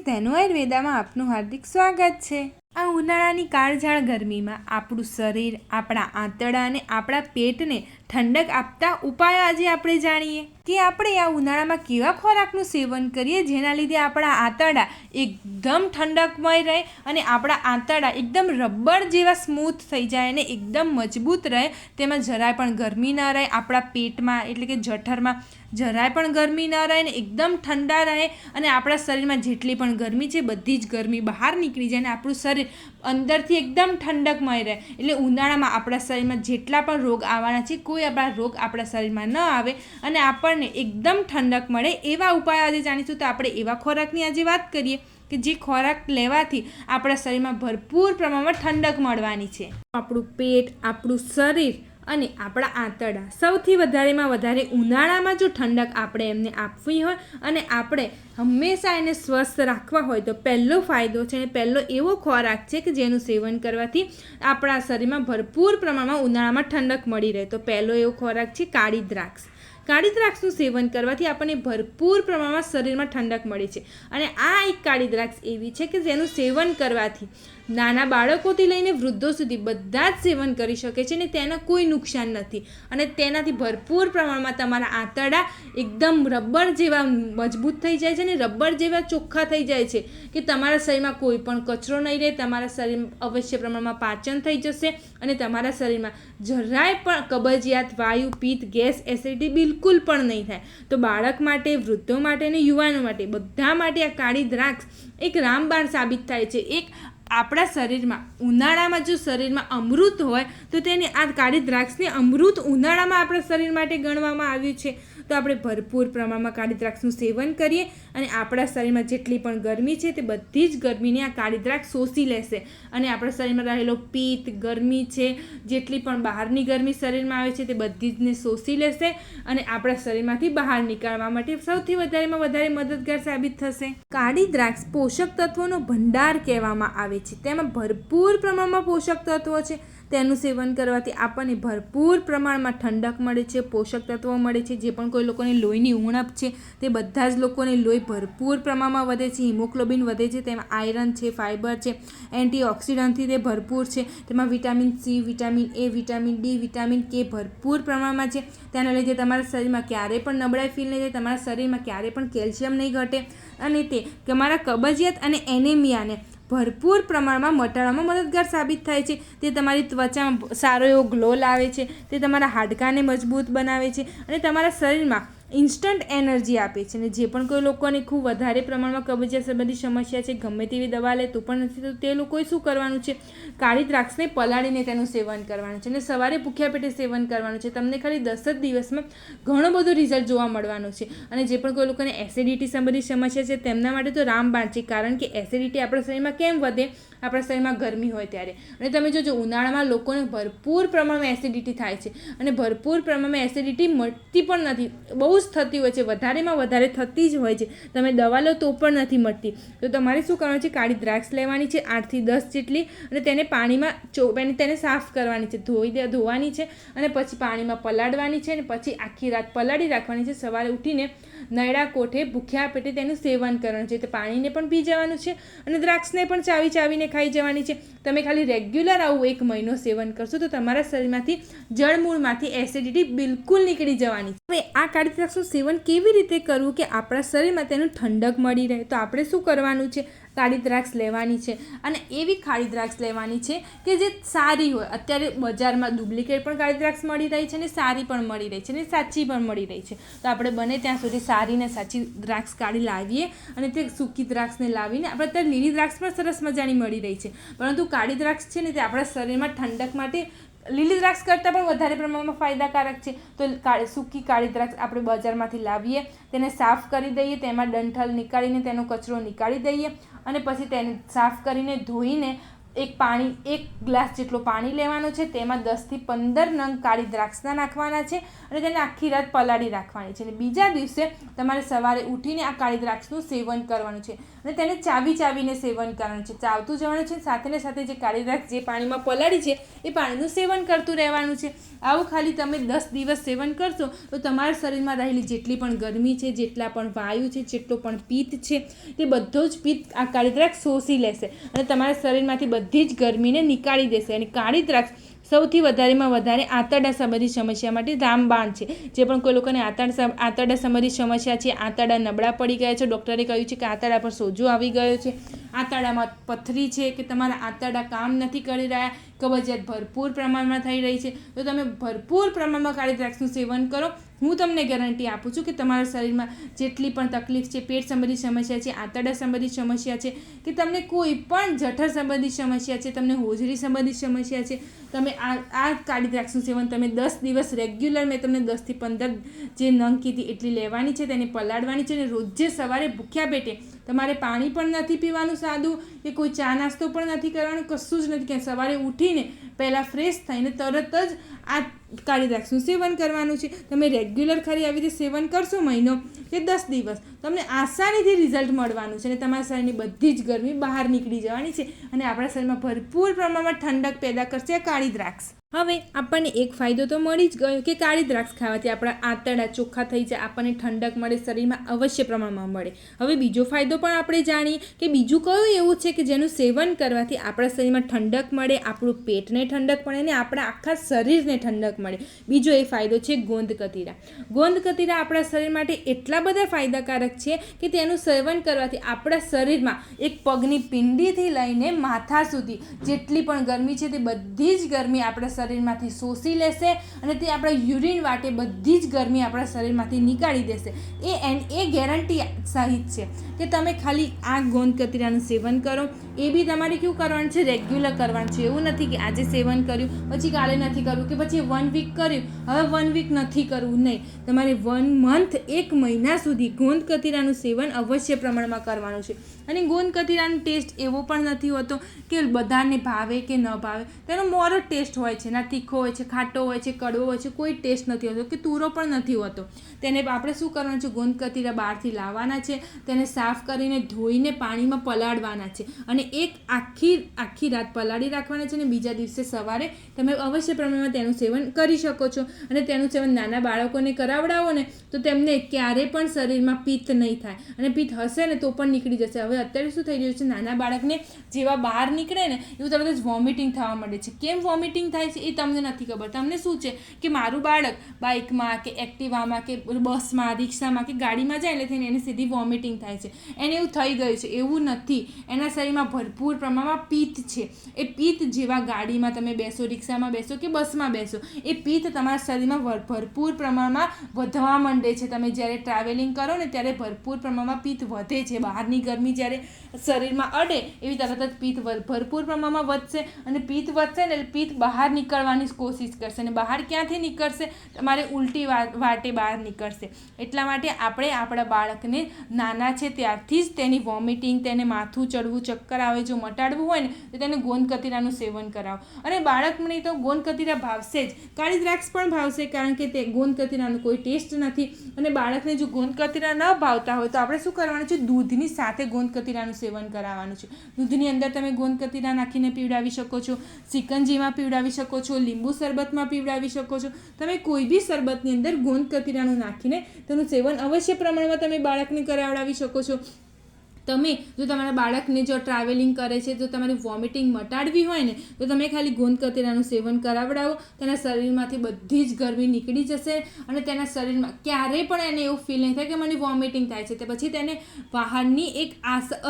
ધેનુ આયુર્વેદામાં આપનું હાર્દિક સ્વાગત છે। આ ઉનાળાની કાળઝાળ ગરમીમાં આપણું શરીર, આપણા આંતરડા અને આપણા પેટને ઠંડક આપતા ઉપાયો આજે આપણે જાણીએ કે આપણે આ ઉનાળામાં કેવા ખોરાકનું સેવન કરીએ જેના લીધે આપણા આંતરડા એકદમ ઠંડકમય રહે અને આપણા આંતરડા એકદમ રબર જેવા સ્મૂથ થઈ જાય અને એકદમ મજબૂત રહે, તેમાં જરાય પણ ગરમી ન રહે, આપણા પેટમાં એટલે કે જઠરમાં જરાય પણ ગરમી ન રહે ને એકદમ ઠંડા રહે અને આપણા શરીરમાં જેટલી પણ ગરમી છે બધી જ ગરમી બહાર નીકળી જાય અને આપણું શરીર અંદરથી એકદમ ઠંડકમય રહે। એટલે ઉનાળામાં આપણા શરીરમાં જેટલા પણ રોગ આવવાના છે કોઈ આપણા રોગ આપણા શરીરમાં ન આવે અને આપણને એકદમ ઠંડક મળે એવા ઉપાય આજે જાણીશું। તો આપણે એવા ખોરાકની આજે વાત કરીએ કે જે ખોરાક લેવાથી આપણા શરીરમાં ભરપૂર પ્રમાણમાં ઠંડક મળવાની છે। આપણું પેટ, આપણું શરીર અને આપણા આંતરડા સૌથી વધારેમાં વધારે ઉનાળામાં જો ઠંડક આપણે એમને આપવી હોય અને આપણે હંમેશા એને સ્વસ્થ રાખવા હોય તો પહેલો ફાયદો છે અને પહેલો એવો ખોરાક છે કે જેનું સેવન કરવાથી આપણા શરીરમાં ભરપૂર પ્રમાણમાં ઉનાળામાં ઠંડક મળી રહે। તો પહેલો એવો ખોરાક છે કાળી દ્રાક્ષ। કાળી દ્રાક્ષનું સેવન કરવાથી આપણને ભરપૂર પ્રમાણમાં શરીરમાં ઠંડક મળે છે અને આ એક કાળી દ્રાક્ષ એવી છે કે જેનું સેવન કરવાથી નાના બાળકોથી લઈને વૃદ્ધો સુધી બધા જ સેવન કરી શકે છે અને તેના કોઈ નુકસાન નથી અને તેનાથી ભરપૂર પ્રમાણમાં તમારા આંતરડા એકદમ રબર જેવા મજબૂત થઈ જાય છે અને રબર જેવા ચોખ્ખા થઈ જાય છે કે તમારા શરીરમાં કોઈ પણ કચરો નહીં રહે, તમારા શરીર અવશ્ય પ્રમાણમાં પાચન થઈ જશે અને તમારા શરીરમાં જરાય પણ કબજિયાત, વાયુ, પિત્ત, ગેસ, એસિડિટી બિલકુલ પણ નહીં થાય। તો બાળક માટે, વૃદ્ધો માટે અને યુવાનો માટે બધા માટે આ કાળી દ્રાક્ષ એક રામબાણ સાબિત થાય છે। એક આપણા શરીરમાં ઉનાળામાં જો શરીરમાં અમૃત હોય તો તેને આ કાળી દ્રાક્ષને અમૃત ઉનાળામાં આપણા શરીર માટે ગણવામાં આવ્યું છે। તો આપણે ભરપૂર પ્રમાણમાં કાળી દ્રાક્ષનું સેવન કરીએ અને આપણા શરીરમાં જેટલી પણ ગરમી છે તે બધી જ ગરમીને આ કાળી દ્રાક્ષ શોષી લેશે અને આપણા શરીરમાં રહેલો પિત્ત, ગરમી છે, જેટલી પણ બહારની ગરમી શરીરમાં આવે છે તે બધી જને શોષી લેશે અને આપણા શરીરમાંથી બહાર નીકળવા માટે સૌથી વધારેમાં વધારે મદદગાર સાબિત થશે। કાળી દ્રાક્ષ પોષક તત્વોનો ભંડાર કહેવામાં આવે છે। તેમાં ભરપૂર પ્રમાણમાં પોષક તત્વો છે। તેનું સેવન કરવાથી આપણને ભરપૂર પ્રમાણમાં ઠંડક મળે છે, પોષક તત્વો મળે છે। જે પણ કોઈ લોકોને લોહીની ઉણપ છે તે બધા જ લોકોને લોહી ભરપૂર પ્રમાણમાં વધે છે, હિમોગ્લોબિન વધે છે, તેમાં આયરન છે, ફાઇબર છે, એન્ટીઓક્સિડન્ટથી તે ભરપૂર છે, તેમાં vitamin C, vitamin A, vitamin D, vitamin કે ભરપૂર પ્રમાણમાં છે। તેના લીધે તમારા શરીરમાં ક્યારેય પણ નબળાઈ ફીલ નહીં થાય, તમારા શરીરમાં ક્યારેય પણ કેલ્શિયમ નહીં ઘટે અને તે તમારા કબજિયાત અને એનેમિયાને ભરપૂર પ્રમાણમાં મટાડવામાં મદદગાર સાબિત થાય છે। તે તમારી ત્વચામાં સારો એવો ગ્લો લાવે છે, તે તમારા હાડકાને મજબૂત બનાવે છે અને તમારા શરીરમાં ઇન્સ્ટન્ટ એનર્જી આપે છે। અને જે પણ કોઈ લોકોને ખૂબ વધારે પ્રમાણમાં કબજિયાત સંબંધી સમસ્યા છે, ગમે તેવી દવા લે તો પણ નથી, તો તે લોકોએ શું કરવાનું છે, કાળી દ્રાક્ષને પલાળીને તેનું સેવન કરવાનું છે અને સવારે ભૂખ્યા પેટે સેવન કરવાનું છે। તમને ખાલી 10 જ દિવસમાં ઘણો બધો રિઝલ્ટ જોવા મળવાનો છે અને જે પણ કોઈ લોકોને એસિડિટી સંબંધી સમસ્યા છે તેમના માટે તો રામબાણ છે, કારણ કે એસિડિટી આપણા શરીરમાં કેમ વધે, આપણા શરીરમાં ગરમી હોય ત્યારે। અને તમે જોજો ઉનાળામાં લોકોને ભરપૂર પ્રમાણમાં એસિડિટી થાય છે અને ભરપૂર પ્રમાણમાં એસિડિટી મળતી પણ નથી, બહુ જ થતી હોય છે, વધારેમાં વધારે થતી જ હોય છે, તમે દવા લો તો પણ નથી મળતી। તો તમારે શું કરવાનું છે, કાળી દ્રાક્ષ લેવાની છે 8 થી 10 જેટલી અને તેને પાણીમાં તેને સાફ કરવાની છે, ધોવાની છે અને પછી પાણીમાં પલાળવાની છે અને પછી આખી રાત પલાળી રાખવાની છે। સવારે ઉઠીને નયડા કોઠે ભૂખ્યા પેટે તેનું સેવન કરવાનું છે। તો પાણીને પણ પી જવાનું છે અને દ્રાક્ષને પણ ચાવીને ખાઈ જવાની છે। તમે ખાલી રેગ્યુલર આવું 1 મહિનો સેવન કરશો તો તમારા શરીરમાંથી જળમૂળમાંથી એસિડિટી બિલકુલ નીકળી જવાની છે। હવે આ કાળી દ્રાક્ષનું સેવન કેવી રીતે કરવું કે આપણા શરીરમાં તેનું ઠંડક મળી રહે, તો આપણે શું કરવાનું છે, કાળી દ્રાક્ષ લેવાની છે અને એવી કાળી દ્રાક્ષ લેવાની છે કે જે સારી હોય। અત્યારે બજારમાં ડુપ્લિકેટ પણ કાળી દ્રાક્ષ મળી રહી છે અને સારી પણ મળી રહી છે અને સાચી પણ મળી રહી છે। તો આપણે બને ત્યાં સુધી સારી ને સાચી દ્રાક્ષ કાઢી લાવીએ અને તે સૂકી દ્રાક્ષને લાવીને આપણે અત્યારે લીલી દ્રાક્ષ પણ સરસ મજાની મળી રહી છે, પરંતુ કાળી દ્રાક્ષ છે ને તે આપણા શરીરમાં ઠંડક માટે લીલી દ્રાક્ષ કરતાં પણ વધારે પ્રમાણમાં ફાયદાકારક છે। તો સૂકી કાળી દ્રાક્ષ આપણે બજારમાંથી લાવીએ, તેને સાફ કરી દઈએ, તેમાં ડંઠલ નીકાળીને તેનો કચરો નીકાળી દઈએ અને પછી તેને સાફ કરીને ધોઈને એક ગ્લાસ જેટલું પાણી લેવાનું છે, તેમાં 10 થી 15 નંગ કાળી દ્રાક્ષના નાખવાના છે અને તેને આખી રાત પલાળી રાખવાની છે. અને બીજા દિવસે તમારે સવારે ઉઠીને આ કાળી દ્રાક્ષનું સેવન કરવાનું છે અને તેને ચાવીને સેવન કરવાનું છે. ચાવતું જવાનું છે, સાથે ને સાથે જે કાળી દ્રાક્ષ જે પાણીમાં પલાળી છે એ પાણીનું સેવન કરતું રહેવાનું છે. આવું ખાલી તમે 10 દિવસ સેવન કરશો તો તમારા શરીરમાં રહેલી જેટલી પણ ગરમી છે, જેટલા પણ વાયુ છે, જેટલો પણ પિત્ત છે, તે બધો જ પિત્ત આ કાળી દ્રાક્ષ શોષી લેશે અને તમારા શરીરમાંથી બધી જ ગરમીને નીકાળી દેશે. અને કાળી દ્રાક્ષ સૌથી વધારે આંતરડા સંબંધી સમસ્યા માટે રામબાણ છે. જે પણ કોઈ લોકોને આંતરડા સંબંધી સમસ્યા છે, આંતરડા નબળા પડી ગયા છે, ડૉક્ટરે કહ્યું છે કે આંતરડા પર સોજો આવી ગયો છે, આંતરડામાં પથરી છે, કે તમારા આંતરડા કામ નથી કરી રહ્યા, કબજિયાત ભરપૂર પ્રમાણમાં થઈ રહી છે, તો તમે ભરપૂર પ્રમાણમાં કાળી દ્રાક્ષનું સેવન કરો. હું તમને ગેરંટી આપું છું કે તમારા શરીરમાં જેટલી પણ તકલીફ છે, પેટ સંબંધી સમસ્યા છે, આંતરડા સંબંધી સમસ્યા છે, કે તમને કોઈ પણ જઠર સંબંધી સમસ્યા છે, તમને હોજરી સંબંધી સમસ્યા છે, તમે આ કાળી દ્રાક્ષનું સેવન તમે 10 દિવસ રેગ્યુલર, મેં તમને 10 થી 15 જે નંગ કીધી એટલી લેવાની છે, તેને પલાળવાની છે અને રોજે સવારે ભૂખ્યા પેટે તમારે પાણી પણ નથી પીવાનું સાદું, કે કોઈ ચા નાસ્તો પણ નથી કરવાનું, કશું જ નથી. કે સવારે ઉઠીને પહેલાં ફ્રેશ થઈને તરત જ આ કાળી દ્રાક્ષનું સેવન કરવાનું છે. તમે રેગ્યુલર ખરી આવી રીતે સેવન કરશો મહિનો કે 10 દિવસ, તમને આસાનીથી રિઝલ્ટ મળવાનું છે અને તમારા શરીરની બધી જ ગરમી બહાર નીકળી જવાની છે અને આપણા શરીરમાં ભરપૂર પ્રમાણમાં ઠંડક પેદા કરશે આ કાળી દ્રાક્ષ. હવે આપણને એક ફાયદો તો મળી જ ગયો કે કાળી દ્રાક્ષ ખાવાથી આપણા આંતરડા ચોખ્ખા થઈ જાય, આપણને ઠંડક મળે, શરીરમાં અવશ્ય પ્રમાણમાં મળે. હવે બીજો ફાયદો પણ આપણે જાણીએ કે બીજું કયું એવું છે કે જેનું સેવન કરવાથી આપણા શરીરમાં ઠંડક મળે, આપણું પેટને ઠંડક મળે અને આપણા આખા શરીરને ઠંડક મળે. બીજો એ ફાયદો છે ગોંદ કતીરા. ગોંદ કતીરા આપણા શરીર માટે એટલા બધા ફાયદાકારક છે કે તેનું સેવન કરવાથી આપણા શરીરમાં એક પગની પિંડીથી લઈને માથા સુધી જેટલી પણ ગરમી છે તે બધી જ ગરમી આપણા શરીરમાંથી શોષી લેશે અને તે આપણા યુરિન વાટે બધી જ ગરમી આપણા શરીરમાંથી નીકાળી દેશે. એ ગેરંટી સહિત છે કે તમે ખાલી આ ગોંદ કતીરાનું સેવન કરો. એ બી તમારે કેવું કરવાનું છે, રેગ્યુલર કરવાનું છે. એવું નથી કે આજે સેવન કર્યું પછી કાલે નથી કરવું, કે પછી 1 વીક કર્યું હવે 1 વીક નથી કરવું. નહીં, તમારે 1 મંથ, 1 મહિના સુધી ગોંદ કતીરાનું સેવન અવશ્ય પ્રમાણમાં કરવાનું છે. અને ગોંદ કતીરાનો ટેસ્ટ એવો પણ નથી હોતો કે બધાને ભાવે કે ન ભાવે. તેનો મોરો ટેસ્ટ હોય છે, ના તીખો હોય છે, ખાટો હોય છે, કડવો હોય છે, કોઈ ટેસ્ટ નથી હોતો, કે તુરો પણ નથી હોતો. તેને આપણે શું કરવાનું છે, ગોંદ કતીરા બહારથી લાવવાના છે, તેને સાફ કરીને ધોઈને પાણીમાં પલાળવાના છે અને એક આખી રાત પલાળી રાખવાના છે અને બીજા દિવસે સવારે તમે અવશ્ય પ્રમાણમાં તેનું સેવન કરી શકો છો. અને તેનું સેવન નાના બાળકોને કરાવડાવો ને તો તેમને ક્યારેય પણ શરીરમાં પિત્ત નહીં થાય, અને પિત્ત હશે ને તો પણ નીકળી જશે. હવે અત્યારે શું થઈ રહ્યું છે, નાના બાળકને જેવા બહાર નીકળે ને એવું તરત જ વોમિટિંગ થવા માંડે છે. કેમ વોમિટિંગ થાય છે એ તમને નથી ખબર. તમને શું છે કે મારું બાળક બાઇકમાં કે એક્ટિવામાં કે બસમાં, રિક્ષામાં કે ગાડીમાં જાય એટલે થઈને એને સીધી વોમિટિંગ થાય છે, એને એવું થઈ ગયું છે. એવું નથી, એના શરીરમાં ભરપૂર પ્રમાણમાં પિત્ત છે. એ પિત્ત જેવા ગાડીમાં તમે બેસો, રિક્ષામાં બેસો કે બસમાં બેસો, એ પિત્ત તમારા શરીરમાં ભરપૂર પ્રમાણમાં વધવા માંડે છે. તમે જ્યારે ટ્રાવેલિંગ કરો ને ત્યારે ભરપૂર પ્રમાણમાં પિત્ત વધે છે. બહારની ગરમી જ્યારે શરીરમાં અડે એવી તરત જ પિત્ત ભરપૂર પ્રમાણમાં વધશે અને પિત્ત વધશે ને એટલે પિત્ત બહાર નીકળવાની કોશિશ કરશે અને બહાર ક્યાંથી નીકળશે, તમારે ઉલટી વાટે બહાર નીકળશે. એટલા માટે આપણે આપણા બાળકને નાના છે ત્યારથી જ તેની વોમિટિંગ, તેને માથું ચડવું, ચક્કર આવે જો મટાડવું હોય ને તો તેને ગોંદ કતીરાનું સેવન કરાવો. અને બાળકને તો ગોંદ કતીરા ભાવશે જ, કાળી દ્રાક્ષ પણ ભાવશે, કારણ કે તે ગોંદ કતીરાનો કોઈ ટેસ્ટ નથી. અને બાળકને જો ગોંદ કતીરા ન ભાવતા હોય તો આપણે શું કરવાનું છે, દૂધની સાથે ગોંદ કતીરાનું સેવન કરાવવાનું છે. દૂધની અંદર તમે ગોંદ કતીરા નાખીને પીવડાવી શકો છો, સિકંજીમાં પીવડાવી શકો છો, લીંબુ શરબતમાં પીવડાવી શકો છો. તમે કોઈ બી શરબતની અંદર ગોંદ કતીરાનું નાખીને તેનું સેવન અવશ્ય પ્રમાણમાં તમે બાળકને કરાવડાવી શકો છો. તમે જો તમારા બાળકને જો ટ્રાવેલિંગ કરે છે તો તમારે વોમિટિંગ મટાડવી હોય ને તો તમે ખાલી ગોંદ કતીરાનું સેવન કરાવડાવો. તેના શરીરમાંથી બધી જ ગરમી નીકળી જશે અને તેના શરીરમાં ક્યારેય પણ એને એવું ફીલ નહીં થાય કે મને વોમિટિંગ થાય છે. તે પછી તેને બહારની એક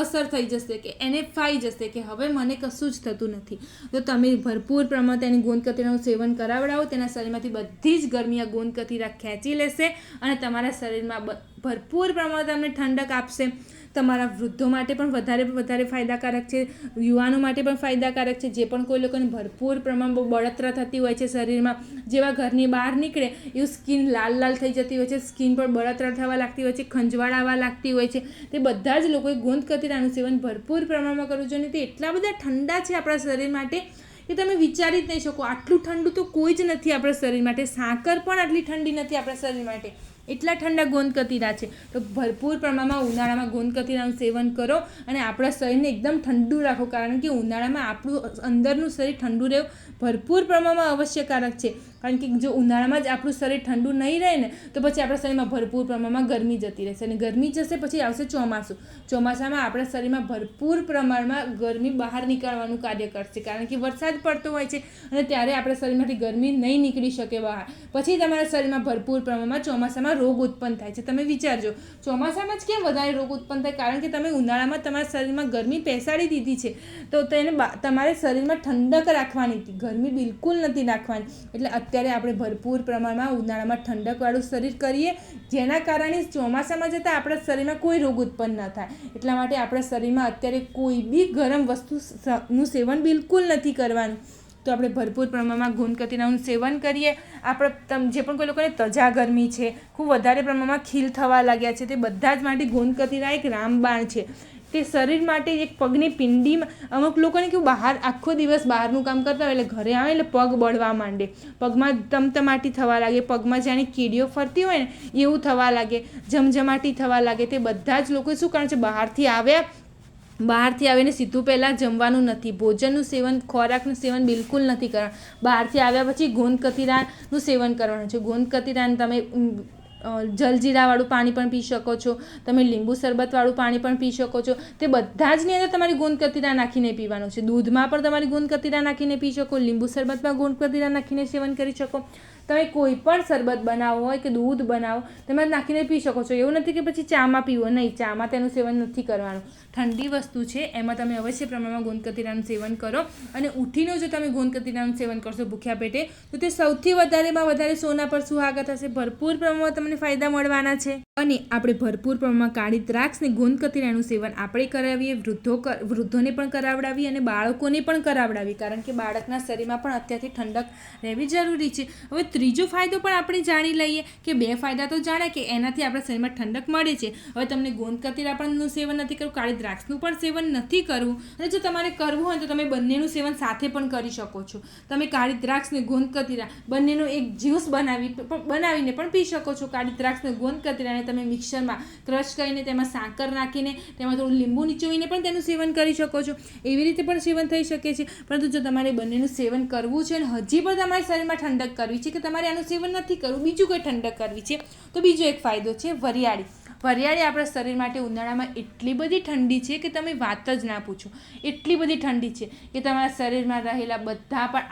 અસર થઈ જશે કે એને ફાઈ જશે કે હવે મને કશું જ થતું નથી. તો તમે ભરપૂર પ્રમાણમાં તેની ગોંદ કતીરાનું સેવન કરાવડાવો. તેના શરીરમાંથી બધી જ ગરમી આ ગોંદ કતીરા ખેંચી લેશે અને તમારા શરીરમાં ભરપૂર પ્રમાણમાં તમને ઠંડક આપશે. તમારા વૃદ્ધો માટે પણ વધારે ફાયદાકારક છે, યુવાનો માટે પણ ફાયદાકારક છે. જે પણ કોઈ લોકોને ભરપૂર પ્રમાણમાં બળતરા થતી હોય છે શરીરમાં, જેવા ઘરની બહાર નીકળે એવું સ્કિન લાલ થઈ જતી હોય છે, સ્કિન પર બળતરા થવા લાગતી હોય છે, ખંજવાળ આવવા લાગતી હોય છે, તે બધા જ લોકોએ ગોંદ કતીરાનું સેવન ભરપૂર પ્રમાણમાં કરવું જોઈએ. તે એટલા બધા ઠંડા છે આપણા શરીર માટે કે તમે વિચારી જ નહીં શકો. આટલું ઠંડુ તો કોઈ જ નથી આપણા શરીર માટે. સાકર પણ આટલી ઠંડી નથી આપણા શરીર માટે. એટલા ઠંડા ગોંદ કતીરા છે. તો ભરપૂર પ્રમાણમાં ઉનાળામાં ગોંદ કતીરાનું સેવન કરો અને આપણા શરીરને એકદમ ઠંડુ રાખો, કારણ કે ઉનાળામાં આપણું અંદરનું શરીર ઠંડુ રહેવું ભરપૂર પ્રમાણમાં આવશ્યકારક છે. કારણ કે જો ઉનાળામાં જ આપણું શરીર ઠંડુ નહીં રહે ને તો પછી આપણા શરીરમાં ભરપૂર પ્રમાણમાં ગરમી જતી રહેશે, અને ગરમી જશે પછી આવશે ચોમાસું. ચોમાસામાં આપણા શરીરમાં ભરપૂર પ્રમાણમાં ગરમી બહાર નીકળવાનું કાર્ય કરશે, કારણ કે વરસાદ પડતો હોય છે અને ત્યારે આપણા શરીરમાંથી ગરમી નહીં નીકળી શકે બહાર. પછી તમારા શરીરમાં ભરપૂર પ્રમાણમાં ચોમાસામાં રોગ ઉત્પન્ન થાય છે. તમે વિચારજો, ચોમાસામાં જ કેમ વધારે રોગ ઉત્પન્ન થાય? કારણ કે તમે ઉનાળામાં તમારા શરીરમાં ગરમી પેસાડી દીધી છે, તો તેને તમારે શરીરમાં ઠંડક રાખવાની હતી, ગરમી બિલકુલ નથી રાખવાની. એટલે અત્યારે આપણે ભરપૂર પ્રમાણમાં ઉનાળામાં ઠંડકવાળું શરીર કરીએ, જેના કારણે ચોમાસામાં જતાં આપણા શરીરમાં કોઈ રોગ ઉત્પન્ન ન થાય. એટલા માટે આપણા શરીરમાં અત્યારે કોઈ બી ગરમ વસ્તુનું સેવન બિલકુલ નથી કરવાનું. તો આપણે ભરપૂર પ્રમાણમાં ગોંદ કતીરાનું સેવન કરીએ. આપણે જે પણ કોઈ લોકોને તજા ગરમી છે, ખૂબ વધારે પ્રમાણમાં ખીલ થવા લાગ્યા છે, તે બધા જ માટે ગોંદ કતીરા એક રામબાણ છે. તે શરીર માટે એક પગની પિંડીમાં, અમુક લોકોને કેવું બહાર આખો દિવસ બહારનું કામ કરતા હોય એટલે ઘરે આવે એટલે પગ બળવા માંડે, પગમાં તમતમાટી થવા લાગે, પગમાં જાણે કીડીઓ ફરતી હોય ને એવું થવા લાગે, જમજમાટી થવા લાગે. તે બધા જ લોકો શું કરે છે, બહારથી આવીને સીધું પહેલાં જમવાનું નથી, ભોજનનું સેવન, ખોરાકનું સેવન બિલકુલ નથી કરવાનું. બહારથી આવ્યા પછી ગોંદ કતીરાનું સેવન કરવાનું છે. ગોંદ કતીરાને તમે જલજીરાવાળું પાણી પણ પી શકો છો, તમે લીંબુ શરબતવાળું પાણી પણ પી શકો છો. તે બધા જની અંદર તમારી ગોંદ કતીરા નાખીને પીવાનું છે. દૂધમાં પણ તમારી ગોંદ કતીરા નાખીને પી શકો, લીંબુ શરબતમાં ગોંદ કતીરા નાખીને સેવન કરી શકો. તમે કોઈ પણ શરબત બનાવો હોય કે દૂધ બનાવો, તમે નાખીને પી શકો છો. એવું નથી કે પછી ચામાં પીવો, નહીં, ચામાં તેનું સેવન નથી કરવાનું. ઠંડી વસ્તુ છે એમાં તમે અવશ્ય પ્રમાણમાં ગોંદ કતીરાનું સેવન કરો. અને ઉઠીને જો તમે ગોંદ કતીરાનું સેવન કરશો ભૂખ્યા પેટે, તો તે સૌથી વધારે સોના પર સુહાગા થશે. ભરપૂર પ્રમાણમાં તમને ફાયદા મળવાના છે. અને આપણે ભરપૂર પ્રમાણમાં કાળી દ્રાક્ષ ને ગોંદ કતીરાનું સેવન આપણે કરાવીએ, વૃદ્ધોને પણ કરાવડાવીએ અને બાળકોને પણ કરાવડાવીએ, કારણ કે બાળકના શરીરમાં પણ અત્યારથી ઠંડક રહેવી જરૂરી છે. હવે ત્રીજો ફાયદો પણ આપણે જાણી લઈએ કે 2 ફાયદા તો જાણ્યા કે એનાથી આપણા શરીરમાં ઠંડક મળે છે. હવે તમને ગોંદ કતીરા પણનું સેવન નથી કરવું, કાળી દ્રાક્ષનું પણ સેવન નથી કરવું, અને જો તમારે કરવું હોય તો તમે બંનેનું સેવન સાથે પણ કરી શકો છો. તમે કાળી દ્રાક્ષ ને ગોંદ કતીરા બંનેનો એક જ્યુસ બનાવીને પણ પી શકો છો. કાળી દ્રાક્ષ ને ગોંદ કતીરાને તમે મિક્સરમાં ક્રશ કરીને તેમાં સાકર નાખીને તેમાં થોડું લીંબુ નીચોવીને પણ તેનું સેવન કરી શકો છો. એવી રીતે પણ સેવન થઈ શકે છે. પરંતુ જો તમારે બંનેનું સેવન કરવું છે અને હજી પણ તમારા શરીરમાં ઠંડક કરવી છે, કે તમારે આનું સેવન નથી કરવું, બીજું કોઈ ઠંડક કરવી છે, તો બીજો એક ફાયદો છે વરિયાળી. વરિયાળી આપણા શરીર માટે ઉનાળામાં એટલી બધી ઠંડી છે કે તમે વાત જ ના પૂછો. એટલી બધી ઠંડી છે કે તમારા શરીરમાં રહેલા બધા પણ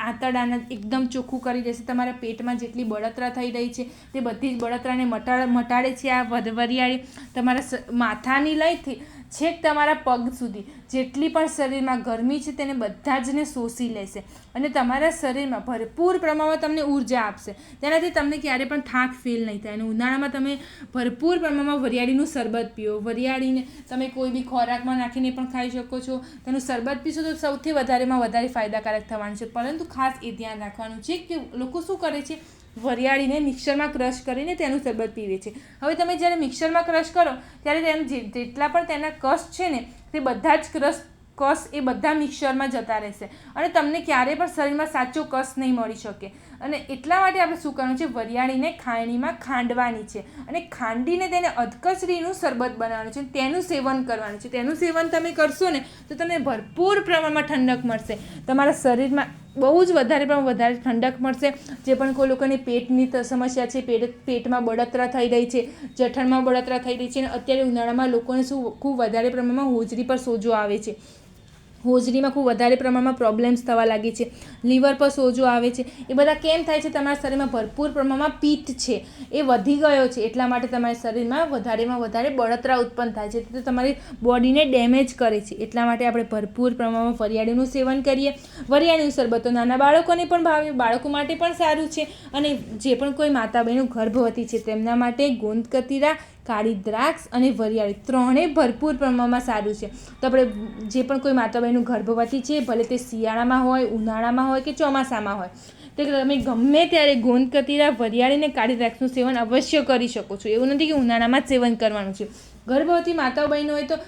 આંતરડાને એકદમ ચોખ્ખું કરી દેશે. તમારા પેટમાં જેટલી બળતરા થઈ રહી છે તે બધી જ બળતરાને મટાડે છે આ વરિયાળી. તમારા માથાની લઈથી છેક તમારા પગ સુધી જેટલી પણ શરીરમાં ગરમી છે તેને બધા જને શોષી લેશે અને તમારા શરીરમાં ભરપૂર પ્રમાણમાં તમને ઉર્જા આપશે. તેનાથી તમને ક્યારે પણ થાક ફીલ નહીં થાય. અને ઉનાળામાં તમે ભરપૂર પ્રમાણમાં વરિયાળીનું શરબત પીઓ. વરિયાળીને તમે કોઈ બી ખોરાકમાં નાખીને પણ ખાઈ શકો છો. તેનું શરબત પીશો તો સૌથી વધારે ફાયદાકારક થવાનું છે. પરંતુ ખાસ એ ધ્યાન રાખવાનું છે કે લોકો શું કરે છે, વરિયાળીને મિક્સરમાં ક્રશ કરીને તેનું શરબત પીવે છે. હવે તમે જ્યારે મિક્સરમાં ક્રશ કરો ત્યારે જેટલા પણ તેના કષ છે ને તે બધા જ કષ એ બધા મિક્સરમાં જતા રહેશે અને તમને ક્યારેય પણ શરીરમાં સાચો કષ નહીં મળી શકે. અને એટલા માટે આપણે શું કરવાનું છે, વરિયાળીને ખાયણીમાં ખાંડવાની છે અને ખાંડીને તેને અધકચરીનું શરબત બનાવવાનું છે, તેનું સેવન કરવાનું છે. તેનું સેવન તમે કરશો ને તો તમને ભરપૂર પ્રમાણમાં ઠંડક મળશે. તમારા શરીરમાં બહુ જ વધારે ઠંડક મળશે. જે પણ કોઈ લોકોને પેટની સમસ્યા છે, પેટમાં બળતરા થઈ રહી છે, જઠરમાં બળતરા થઈ રહી છે, અને અત્યારે ઉનાળામાં લોકોને ખૂબ વધારે પ્રમાણમાં હોજરી પર સોજો આવે છે, હોજરીમાં ખૂબ વધારે પ્રમાણમાં પ્રોબ્લેમ્સ થવા લાગી છે, લીવર પર સોજો આવે છે. એ બધા કેમ થાય છે? તમારા શરીરમાં ભરપૂર પ્રમાણમાં પિત્ત છે એ વધી ગયો છે, એટલા માટે તમારા શરીરમાં વધારે બળતરા ઉત્પન્ન થાય છે, તે તમારી બોડીને ડેમેજ કરે છે. એટલા માટે આપણે ભરપૂર પ્રમાણમાં વરિયાળીનું સેવન કરીએ. વરિયાળીનું શરબત તો નાના બાળકોને પણ ભાવે, બાળકો માટે પણ સારું છે. અને જે પણ કોઈ માતા બહેનો ગર્ભવતી છે તેમના માટે ગોંદ કતીરા કાળી દ્રાક્ષ અને વરિયાળી ત્રણેય ભરપૂર પ્રમાણમાં સારું છે. તો આપણે જે પણ કોઈ માતા બહેનો ગર્ભવતી છે, ભલે તે શિયાળામાં હોય, ઉનાળામાં હોય કે ચોમાસામાં હોય, તો તમે ગમે ત્યારે ગોંદ કતીરા, વરિયાળી અને કાળી દ્રાક્ષનું સેવન અવશ્ય કરી શકો છો. એવું નથી કે ઉનાળામાં જ સેવન કરવાનું છે. ગર્ભવતી માતાઓ બહેનો હોય તો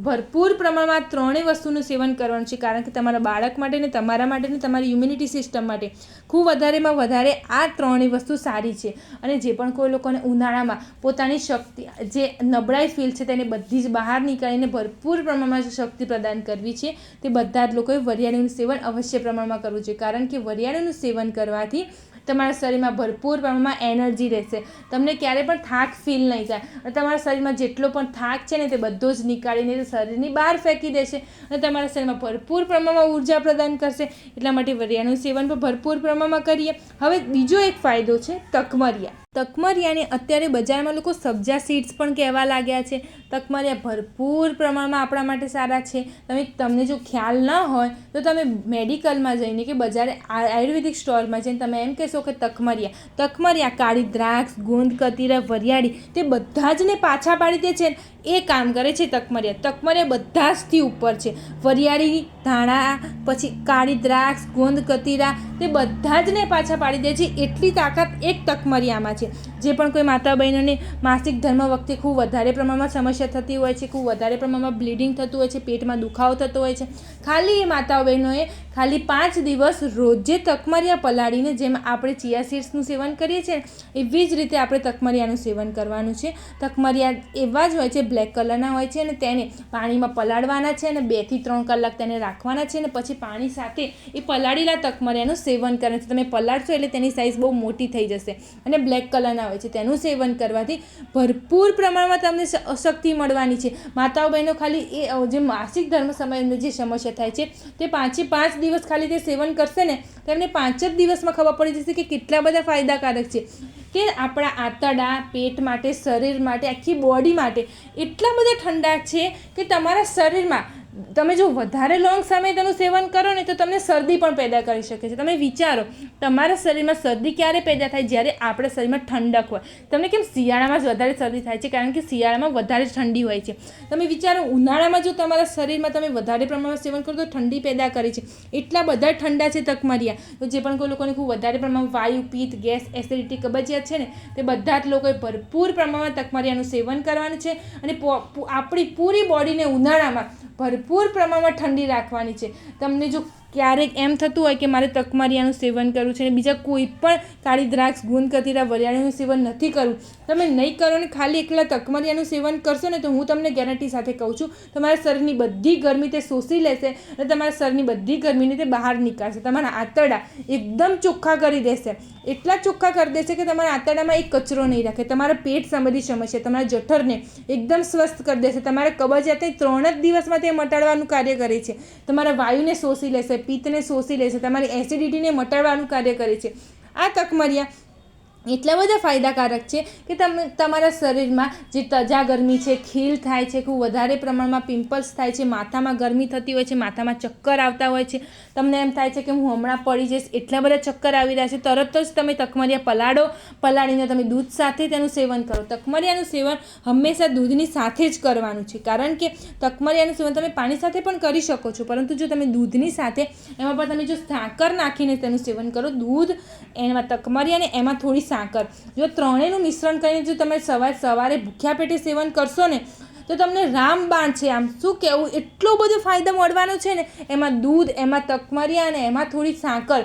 ભરપૂર પ્રમાણમાં ત્રણેય વસ્તુનું સેવન કરવાનું છે, કારણ કે તમારા બાળક માટે ને તમારા માટે ને તમારી ઇમ્યુનિટી સિસ્ટમ માટે ખૂબ વધારેમાં વધારે આ ત્રણેય વસ્તુ સારી છે. અને જે પણ કોઈ લોકોને ઉનાળામાં પોતાની શક્તિ, જે નબળાઈ ફીલ છે, તેને બધી જ બહાર નીકળીને ભરપૂર પ્રમાણમાં જે શક્તિ પ્રદાન કરવી છે, તે બધા જ લોકોએ વરિયાળીનું સેવન અવશ્ય પ્રમાણમાં કરવું જોઈએ. કારણ કે વરિયાળીનું સેવન કરવાથી તમારા શરીરમાં ભરપૂર પ્રમાણમાં એનર્જી રહેશે. તમને ક્યારે પણ થાક ફીલ નહીં થાય અને તમારા શરીરમાં જેટલો પણ થાક છે ને તે બધો જ નીકાળીને શરીરની બહાર ફેંકી દેશે અને તમારા શરીરમાં ભરપૂર પ્રમાણમાં ઉર્જા પ્રદાન કરશે. એટલા માટે વરિયાળીનું સેવન પણ ભરપૂર પ્રમાણમાં કરીએ. હવે બીજો એક ફાયદો છે તકમરિયા. તકમરિયાને અત્યારે બજારમાં લોકો સબ્જા સીડ્સ પણ કહેવા લાગ્યા છે. તકમરિયા ભરપૂર પ્રમાણમાં આપણા માટે સારા છે. તમને જો ખ્યાલ ન હોય તો તમે મેડિકલમાં જઈને કે બજારે આયુર્વેદિક સ્ટોરમાં જઈને તમે એમ કહેશો કે તકમરિયા, કાળી દ્રાક્ષ, ગોંદ કતીરા, વરિયાળી તે બધા જ ને પાછા પાડી દે છે. એ કામ કરે છે તકમરિયા બધા જથી ઉપર છે. વરિયાળી, ધાણા, પછી કાળી દ્રાક્ષ, ગોંદ કતીરા તે બધા જ ને પાછા પાડી દે છે. એટલી તાકાત એક તકમરિયામાં છે. જે પણ કોઈ માતા બહેનોને માસિક ધર્મ વખતે ખૂબ વધારે પ્રમાણમાં સમસ્યા થતી હોય છે, ખૂબ વધારે પ્રમાણમાં બ્લીડિંગ થતું હોય છે, પેટમાં દુખાવો થતો હોય છે, ખાલી એ માતા બહેનોએ ખાલી 5 દિવસ રોજે તકમરિયા પલાળીને, જેમ આપણે ચિયા સીડ્સનું સેવન કરીએ છીએ એવી જ રીતે આપણે તકમરિયાનું સેવન કરવાનું છે. તકમરિયા એવા જ હોય છે, બ્લેક કલરના હોય છે અને તેને પાણીમાં પલાળવાના છે અને 2 થી 3 કલાક તેને રાખવાના છે અને પછી પાણી સાથે એ પલાળેલા તકમરિયાનું સેવન કરવાનું છે. તમે પલાળશો એટલે તેની સાઇઝ બહુ મોટી થઈ જશે અને બ્લેક કલરના હોય છે. તેનું સેવન કરવાથી ભરપૂર પ્રમાણમાં તમને શક્તિ મળવાની છે. માતાઓ બહેનો ખાલી એ જે માસિક ધર્મ સમયની જે સમસ્યા થાય છે તે 5 દિવસ ખાલી તે સેવન કરશે ને તો એમને 5 જ દિવસમાં ખબર પડી જશે કે કેટલા બધા ફાયદાકારક છે. કે આપણા આંતરડા, પેટ માટે, શરીર માટે, આખી બોડી માટે એટલા બધા ઠંડા છે કે તમારા શરીરમાં તમે જો વધારે લોંગ સમય તેનું સેવન કરો ને તો તમને શરદી પણ પેદા કરી શકે છે. તમે વિચારો, તમારા શરીરમાં શરદી ક્યારે પેદા થાય? જ્યારે આપણા શરીરમાં ઠંડક હોય. તમને કેમ શિયાળામાં જ વધારે શરદી થાય છે? કારણ કે શિયાળામાં વધારે ઠંડી હોય છે. તમે વિચારો, ઉનાળામાં જો તમારા શરીરમાં તમે વધારે પ્રમાણમાં સેવન કરો તો ઠંડી પેદા કરે છે. એટલા બધા ઠંડા છે તકમરિયા. તો જે પણ કોઈ લોકોને ખૂબ વધારે પ્રમાણમાં વાયુ, પિત્ત, ગેસ, એસિડિટી, કબજિયાત છે ને તે બધા જ લોકોએ ભરપૂર પ્રમાણમાં તકમરિયાનું સેવન કરવાનું છે અને આપણી પૂરી બોડીને ઉનાળામાં ભરપૂર પ્રમાણમાં ઠંડી રાખવાની છે. તમને જો ક્યારેક એમ થતું હોય કે મારે તકમરિયાનું સેવન કરવું છે અને બીજા કોઈ પણ કાળી દ્રાક્ષ, ગોંદ કતીરા, વરિયાળીનું સેવન નથી કરવું, તમે નહીં કરો ને ખાલી એકલા તકમરિયાનું સેવન કરશો ને તો હું તમને ગેરંટી સાથે કહું છું તમારા શરીરની બધી ગરમી તે શોષી લેશે અને તમારા શરીરની બધી ગરમીને તે બહાર નીકાળશે. તમારા આંતરડા એકદમ ચોખ્ખા કરી દેશે. એટલા ચોખ્ખા કરી દેશે કે તમારા આંતરડામાં એક કચરો નહીં રાખે. તમારા પેટ સંબંધી સમસ્યા, તમારા જઠરને એકદમ સ્વસ્થ કરી દેશે. તમારા કબજિયાતને 3 જ દિવસમાં તે મટાડવાનું કાર્ય કરે છે. તમારા વાયુને શોષી લેશે, પિત્તને શોષી લેશે, તમારી એસિડિટીને મટાડવાનું કાર્ય કરે છે. આ તકમરિયા એટલા બધા ફાયદાકારક છે કે તમે તમારા શરીરમાં જે તજા ગરમી છે, ખીલ થાય છે, ખૂબ વધારે પ્રમાણમાં પિમ્પલ્સ થાય છે, માથામાં ગરમી થતી હોય છે, માથામાં ચક્કર આવતા હોય છે, તમને એમ થાય છે કે હું હમણાં પડી જઈશ, એટલા બધા ચક્કર આવી રહ્યા છે, તરત જ તમે તકમરિયા પલાળીને તમે દૂધ સાથે તેનું સેવન કરો. તકમરિયાનું સેવન હંમેશા દૂધની સાથે જ કરવાનું છે. કારણ કે તકમરિયાનું સેવન તમે પાણી સાથે પણ કરી શકો છો, પરંતુ જો તમે દૂધની સાથે એમાં પણ તમે જો સાકર નાખીને તેનું સેવન કરો, દૂધ, એમાં તકમરિયા અને એમાં થોડી સાકર, જો ત્રણેયનું મિશ્રણ કરીને જો તમે સવારે ભૂખ્યા પેટે સેવન કરશો ને તો તમને રામબાણ છે. આમ શું કહેવું, એટલો બધો ફાયદો મળવાનો છે ને. એમાં દૂધ, એમાં તકમરિયા અને એમાં થોડી સાકર,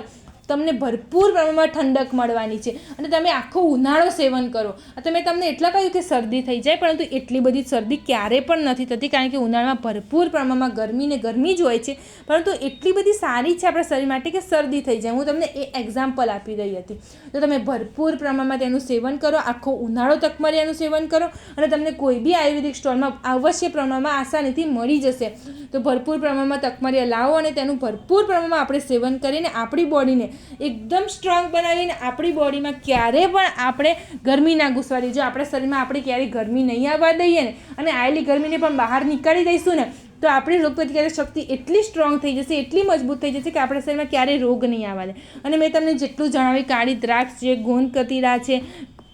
તમને ભરપૂર પ્રમાણમાં ઠંડક મળવાની છે અને તમે આખો ઉનાળો સેવન કરો. તમને એટલા કહ્યું કે શરદી થઈ જાય, પરંતુ એટલી બધી શરદી ક્યારે પણ નથી થતી, કારણ કે ઉનાળામાં ભરપૂર પ્રમાણમાં ગરમી જ હોય છે, પરંતુ એટલી બધી સારી છે આપણા શરીર માટે કે શરદી થઈ જાય. હું તમને એ એક્ઝામ્પલ આપી રહી હતી. તો તમે ભરપૂર પ્રમાણમાં તેનું સેવન કરો, આખો ઉનાળો તકમરિયાનું સેવન કરો અને તમને કોઈ બી આયુર્વેદિક સ્ટોરમાં અવશ્ય પ્રમાણમાં આસાનીથી મળી જશે. તો ભરપૂર પ્રમાણમાં તકમરિયા લાવો અને તેનું ભરપૂર પ્રમાણમાં આપણે સેવન કરીને આપણી બોડીને એકદમ સ્ટ્રોંગ બનાવીને આપણી બોડીમાં ક્યારે પણ આપણે ગરમી ના ઘૂસવા દઈએ. જો આપણા શરીરમાં આપણે ક્યારેય ગરમી નહીં આવવા દઈએ ને અને આવેલી ગરમીને પણ બહાર નીકાળી દઈશું ને તો આપણી રોગપ્રતિકારક શક્તિ એટલી સ્ટ્રોંગ થઈ જશે, એટલી મજબૂત થઈ જશે કે આપણા શરીરમાં ક્યારેય રોગ નહીં આવવા દે. અને મેં તમને જેટલું જણાવ્યું, કાળી દ્રાક્ષ છે, ગોંદ કતીરા છે,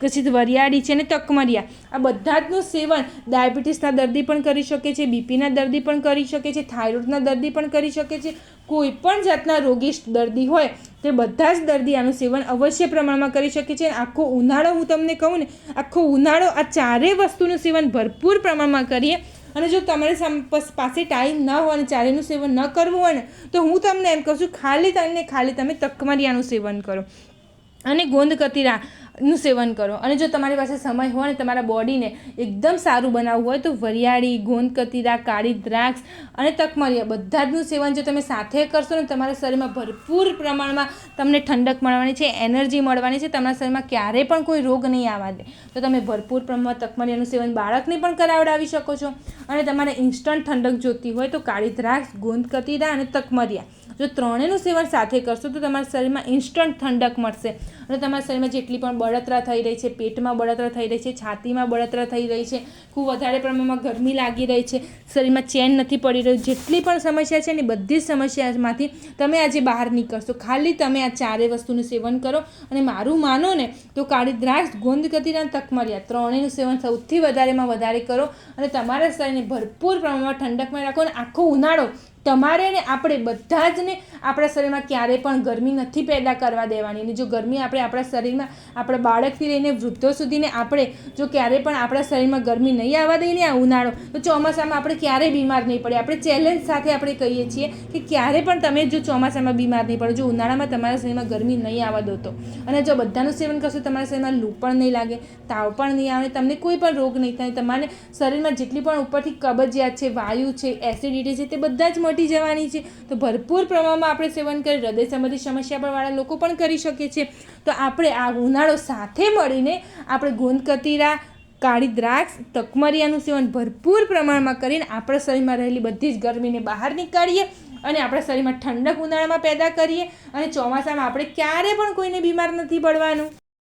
પછી વરિયાળી છે અને તકમરિયા, આ બધા જનું સેવન ડાયાબિટીસના દર્દી પણ કરી શકે છે, બીપીના દર્દી પણ કરી શકે છે, થાઇરોઇડના દર્દી પણ કરી શકે છે. કોઈ પણ જાતના રોગી દર્દી હોય તે બધા જ દર્દી આનું સેવન અવશ્ય પ્રમાણમાં કરી શકે છે. આખો ઉનાળો હું તમને કહું ને, આખો ઉનાળો આ ચારેય વસ્તુનું સેવન ભરપૂર પ્રમાણમાં કરીએ. અને જો તમારી પાસે ટાઈમ ન હોય અને ચારેયનું સેવન ન કરવું હોય ને, તો હું તમને એમ કહું છું ખાલી તમે તકમરિયાનું સેવન કરો અને ગોંદ કતીરાનું સેવન કરો. અને જો તમારી પાસે સમય હોય ને તમારા બોડીને એકદમ સારું બનાવવું હોય તો વરિયાળી, ગોંદ કતીરા, કાળી દ્રાક્ષ અને તકમરિયા બધા જનું સેવન જો તમે સાથે કરશો ને, તમારા શરીરમાં ભરપૂર પ્રમાણમાં તમને ઠંડક મળવાની છે, એનર્જી મળવાની છે. તમારા શરીરમાં ક્યારેય પણ કોઈ રોગ નહીં આવવા દે. તો તમે ભરપૂર પ્રમાણમાં તકમરિયાનું સેવન બાળકને પણ કરાવડાવી શકો છો. અને તમારે ઇન્સ્ટન્ટ ઠંડક જોતી હોય તો કાળી દ્રાક્ષ, ગોંદ કતીરા અને તકમરિયા જો ત્રણેયનું સેવન સાથે કરશો તો તમારા શરીરમાં ઇન્સ્ટન્ટ ઠંડક મળશે. અને તમારા શરીરમાં જેટલી પણ બળતરા થઈ રહી છે, પેટમાં બળતરા થઈ રહી છે, છાતીમાં બળતરા થઈ રહી છે, ખૂબ વધારે પ્રમાણમાં ગરમી લાગી રહી છે, શરીરમાં ચેન નથી પડી રહ્યું, જેટલી પણ સમસ્યા છે ને બધી જ સમસ્યામાંથી તમે આજે બહાર નીકળશો. ખાલી તમે આ ચારેય વસ્તુનું સેવન કરો. અને મારું માનો ને તો કાળી દ્રાક્ષ, ગોંદ કતીરા અને તકમરિયા ત્રણેયનું સેવન સૌથી વધારે કરો અને તમારા શરીરને ભરપૂર પ્રમાણમાં ઠંડકમાં રાખો. અને આખો ઉનાળો તમારે ને આપણે બધા જ ને આપણા શરીરમાં ક્યારેય પણ ગરમી નથી પેદા કરવા દેવાની. અને જો ગરમી આપણે આપણા શરીરમાં આપણા બાળકથી લઈને વૃદ્ધો સુધીને આપણે જો ક્યારેય પણ આપણા શરીરમાં ગરમી નહીં આવવા દઈએ ને આ ઉનાળો, તો ચોમાસામાં આપણે ક્યારેય બીમાર નહીં પડે. આપણે ચેલેન્જ સાથે આપણે કહીએ છીએ કે ક્યારે પણ તમે જો ચોમાસામાં બીમાર નહીં પડો, જો ઉનાળામાં તમારા શરીરમાં ગરમી નહીં આવવા દો તો. અને જો બધાનું સેવન કરશો તમારા શરીરમાં લૂ પણ નહીં લાગે, તાવ પણ નહીં આવે, તમને કોઈ પણ રોગ નહીં થાય. તમારે શરીરમાં જેટલી પણ ઉપરથી કબજિયાત છે, વાયુ છે, એસિડિટી છે, તે બધા જ મટી જવાની છે. તો ભરપૂર પ્રમાણમાં આપણે સેવન કરી હૃદય સંબંધી સમસ્યા પર વાળા લોકો પણ કરી શકે છે. તો આપણે આ ઉનાળો સાથે મળીને આપણે ગોંદ કતીરા, કાળી દ્રાક્ષ, તકમરિયાનું સેવન ભરપૂર પ્રમાણમાં કરીને આપણા શરીરમાં રહેલી બધી જ ગરમીને બહાર નીકાળીએ અને આપણા શરીરમાં ઠંડક ઉનાળામાં પેદા કરીએ. અને ચોમાસામાં આપણે ક્યારે પણ કોઈને બીમાર નથી પડવાનું.